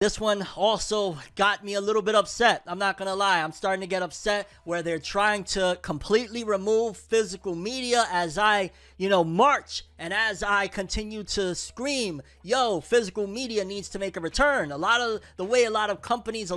This one also got me a little bit upset. I'm not gonna lie. I'm starting to get upset where they're trying to completely remove physical media as I, march and as I continue to scream, yo, physical media needs to make a return. A lot of the way a lot of companies,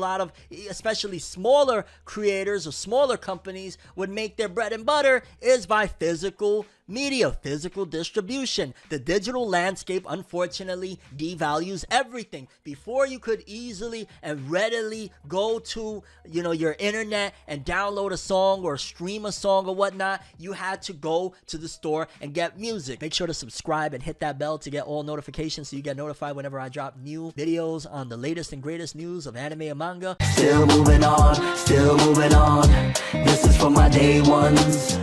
especially smaller creators or smaller companies would make their bread and butter is by physical media, physical distribution. The digital landscape, unfortunately, devalues everything. Before you could easily and readily go to, your internet and download a song or stream a song or whatnot, you had to go to the store and get music. Make sure to subscribe and hit that bell to get all notifications so you get notified whenever I drop new videos on the latest and greatest news of anime and manga. Still moving on, still moving on. This is for my day ones.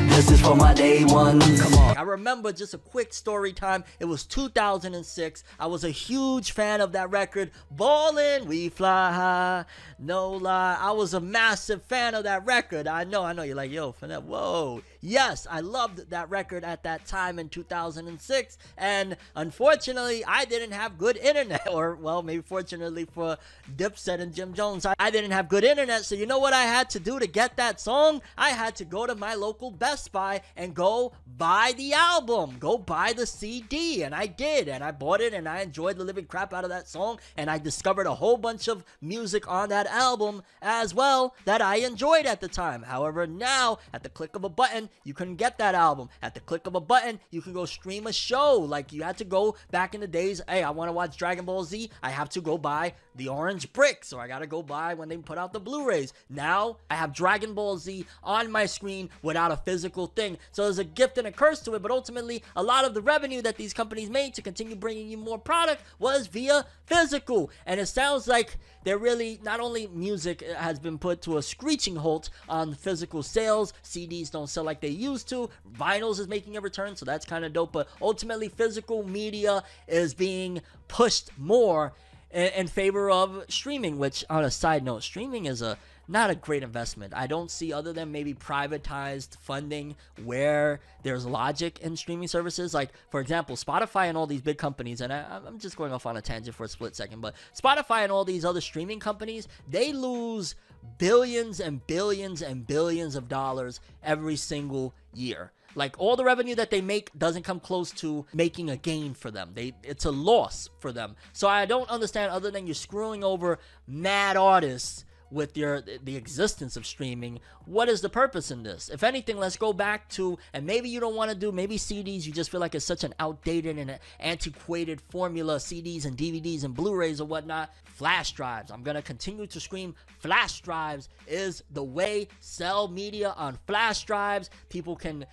This is for my day ones. Come on. I remember just a quick story time. It was 2006. I was a huge fan of that record. Ballin', we fly high. No lie. I was a massive fan of that record. I know. You're like, yo, FORNEV, whoa. Yes, I loved that record at that time in 2006. And unfortunately, I didn't have good internet. Or, well, maybe fortunately for Dipset and Jim Jones, I didn't have good internet. So you know what I had to do to get that song? I had to go to my local Best Buy and go buy the album, go buy the CD, and I did, and I bought it, and I enjoyed the living crap out of that song, and I discovered a whole bunch of music on that album as well that I enjoyed at the time. However, now, at the click of a button, you couldn't get that album. At the click of a button, you can go stream a show. Like, you had to go back in the days, hey, I want to watch Dragon Ball Z, I have to go buy the orange bricks, or I gotta go buy when they put out the Blu-rays. Now, I have Dragon Ball Z on my screen without a physical thing. So there's a gift and a curse to it, but ultimately a lot of the revenue that these companies made to continue bringing you more product was via physical. And it sounds like they're really, not only music has been put to a screeching halt on physical sales, CDs don't sell like they used to, vinyls is making a return, so that's kind of dope, but ultimately physical media is being pushed more in favor of streaming, which, on a side note, streaming is not a great investment. I don't see, other than maybe privatized funding, where there's logic in streaming services. Like, for example, Spotify and all these big companies, and I'm just going off on a tangent for a split second, but Spotify and all these other streaming companies, they lose billions and billions and billions of dollars every single year. Like, all the revenue that they make doesn't come close to making a gain for them. It's a loss for them. So I don't understand, other than you're screwing over mad artists with the existence of streaming, what is the purpose in this? If anything, let's go back to, and maybe you don't want to do, maybe CDs, you just feel like it's such an outdated and an antiquated formula, CDs and DVDs and Blu-rays or whatnot. Flash drives. I'm going to continue to scream, flash drives is the way. Sell media on flash drives. People can,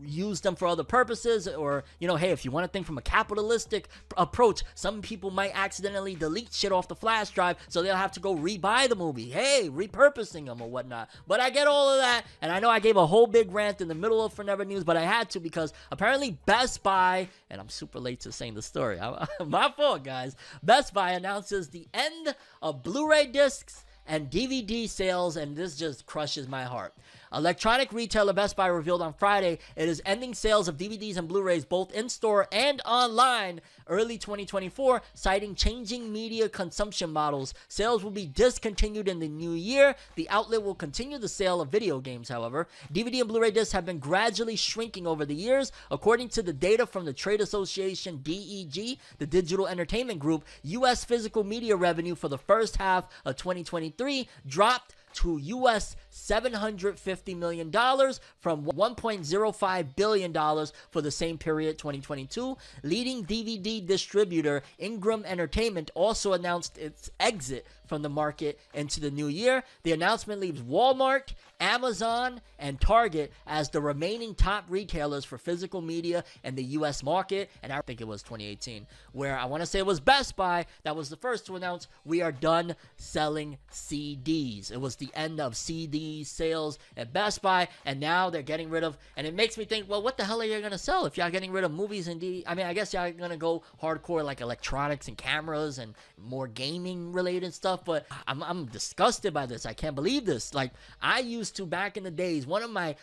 use them for other purposes, or, hey, if you want to think from a capitalistic approach, some people might accidentally delete shit off the flash drive, so they'll have to go rebuy the movie. Hey, repurposing them or whatnot. But I get all of that, and I know I gave a whole big rant in the middle of FORNEVER News, but I had to, because apparently Best Buy, and I'm super late to saying the story, my fault, guys. Best Buy announces the end of Blu-ray discs and DVD sales, and this just crushes my heart. Electronic retailer Best Buy revealed on Friday it is ending sales of DVDs and Blu-rays both in-store and online early 2024, citing changing media consumption models. Sales will be discontinued in the new year. The outlet will continue the sale of video games, however. DVD and Blu-ray discs have been gradually shrinking over the years. According to the data from the trade association DEG, the Digital Entertainment Group, U.S. physical media revenue for the first half of 2023 dropped to US $750 million from $1.05 billion for the same period 2022. Leading DVD distributor Ingram Entertainment also announced its exit from the market into the new year. The announcement leaves Walmart, Amazon, and Target as the remaining top retailers for physical media in the US market, and I think it was 2018, where I want to say it was Best Buy that was the first to announce we are done selling CDs. It was the end of CD sales at Best Buy, and now they're getting rid of, and it makes me think, well, what the hell are you going to sell if y'all getting rid of movies and I guess y'all going to go hardcore like electronics and cameras and more gaming related stuff, but I'm disgusted by this. I can't believe this. Like, I used to, back in the days, one of my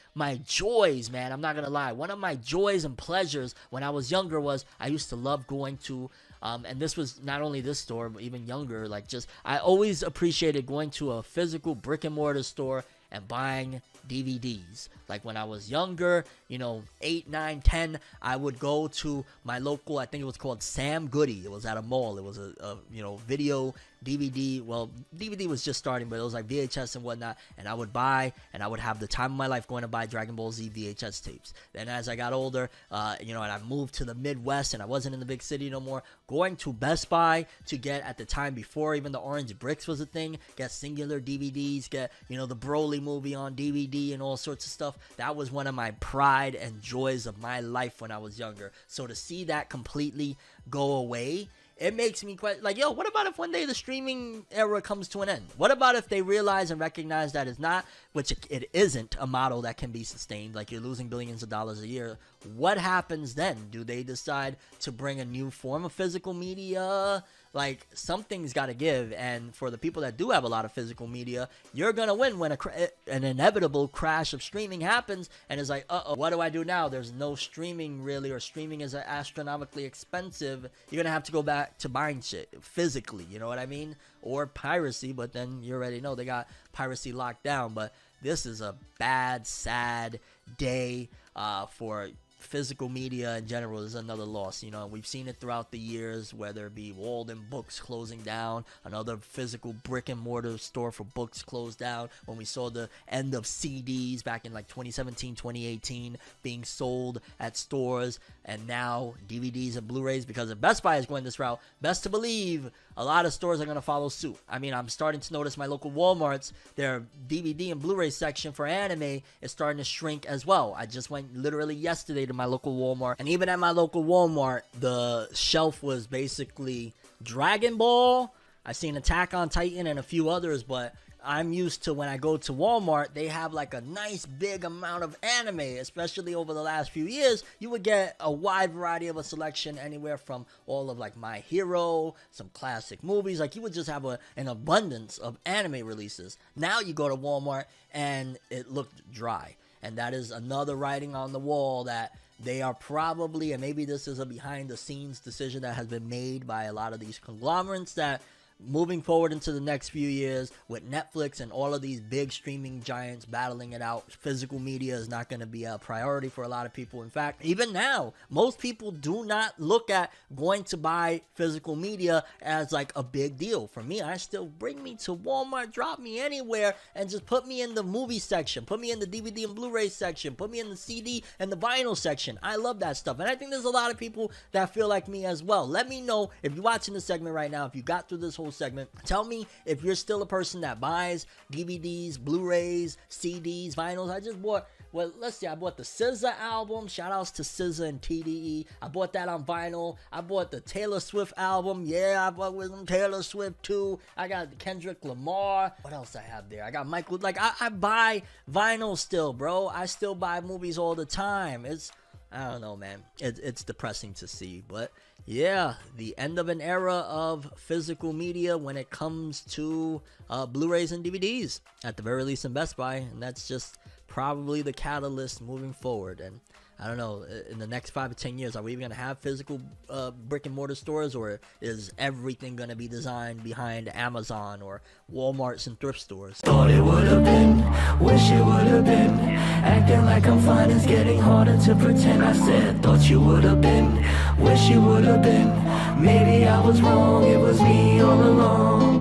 joys, man, I'm not going to lie, one of my joys and pleasures when I was younger was I used to love going to And this was not only this store, but even younger. Like, just I always appreciated going to a physical brick and mortar store and buying DVDs. Like when I was younger, 8, 9, 10, I would go to my local, I think it was called Sam Goody. It was at a mall. It was a video DVD. Well, DVD was just starting, but it was like VHS and whatnot. And I would buy, and I would have the time of my life going to buy Dragon Ball Z VHS tapes. Then as I got older, and I moved to the Midwest, and I wasn't in the big city no more, going to Best Buy to get, at the time before even the orange bricks was a thing, get singular DVDs, get, the Broly movie on DVD and all sorts of stuff. That was one of my pride and joys of my life when I was younger. So to see that completely go away, it makes me quite like, what about if one day the streaming era comes to an end? What about if they realize and recognize that it's not, which it isn't, a model that can be sustained, like you're losing billions of dollars a year? What happens then? Do they decide to bring a new form of physical media? Like, something's got to give, and for the people that do have a lot of physical media, you're going to win when an inevitable crash of streaming happens, and it's like, what do I do now? There's no streaming, really, or streaming is astronomically expensive. You're going to have to go back to buying shit physically, you know what I mean? Or piracy, but then you already know they got piracy locked down. But this is a bad, sad day for physical media in general. Is another loss. We've seen it throughout the years, whether it be Walden Books closing down, another physical brick and mortar store for books closed down, when we saw the end of CDs back in like 2017, 2018 being sold at stores, and now DVDs and Blu-rays. Because if Best Buy is going this route, best to believe a lot of stores are going to follow suit. I mean, I'm starting to notice my local Walmarts, their DVD and Blu-ray section for anime is starting to shrink as well. I just went literally yesterday to my local Walmart, and even at my local Walmart, the shelf was basically Dragon Ball. I've seen Attack on Titan and a few others, but I'm used to when I go to Walmart, they have like a nice big amount of anime, especially over the last few years. You would get a wide variety of a selection, anywhere from all of like My Hero, some classic movies. Like, you would just have an abundance of anime releases. Now you go to Walmart and it looked dry. And that is another writing on the wall that they are probably, and maybe this is a behind the scenes decision that has been made by a lot of these conglomerates, that moving forward into the next few years with Netflix and all of these big streaming giants battling it out, physical media is not going to be a priority for a lot of people. In fact, even now, most people do not look at going to buy physical media as like a big deal. For me, I still bring me to Walmart, drop me anywhere, and just put me in the movie section, put me in the DVD and Blu-ray section, put me in the CD and the vinyl section. I love that stuff, and I think there's a lot of people that feel like me as well. Let me know if you're watching this segment right now, if you got through this whole segment. Tell me if you're still a person that buys DVDs, Blu-rays, CDs, vinyls. I just bought, I bought the SZA album. Shout outs to SZA and TDE. I bought that on vinyl. I bought the Taylor Swift album. Yeah, I bought with them Taylor Swift too. I got Kendrick Lamar. What else I have there? I got Michael. Like, I buy vinyl still, bro. I still buy movies all the time. I don't know, man. It's depressing to see, but yeah, the end of an era of physical media when it comes to Blu-rays and DVDs, at the very least in Best Buy, and that's just probably the catalyst moving forward. And I don't know, in the next 5 to 10 years, are we even going to have physical brick and mortar stores, or is everything going to be designed behind Amazon or Walmarts and thrift stores? Thought it would have been, wish it would have been. Acting like I'm fine is getting harder to pretend. I said, thought you would have been, wish you would have been. Maybe I was wrong, it was me all along.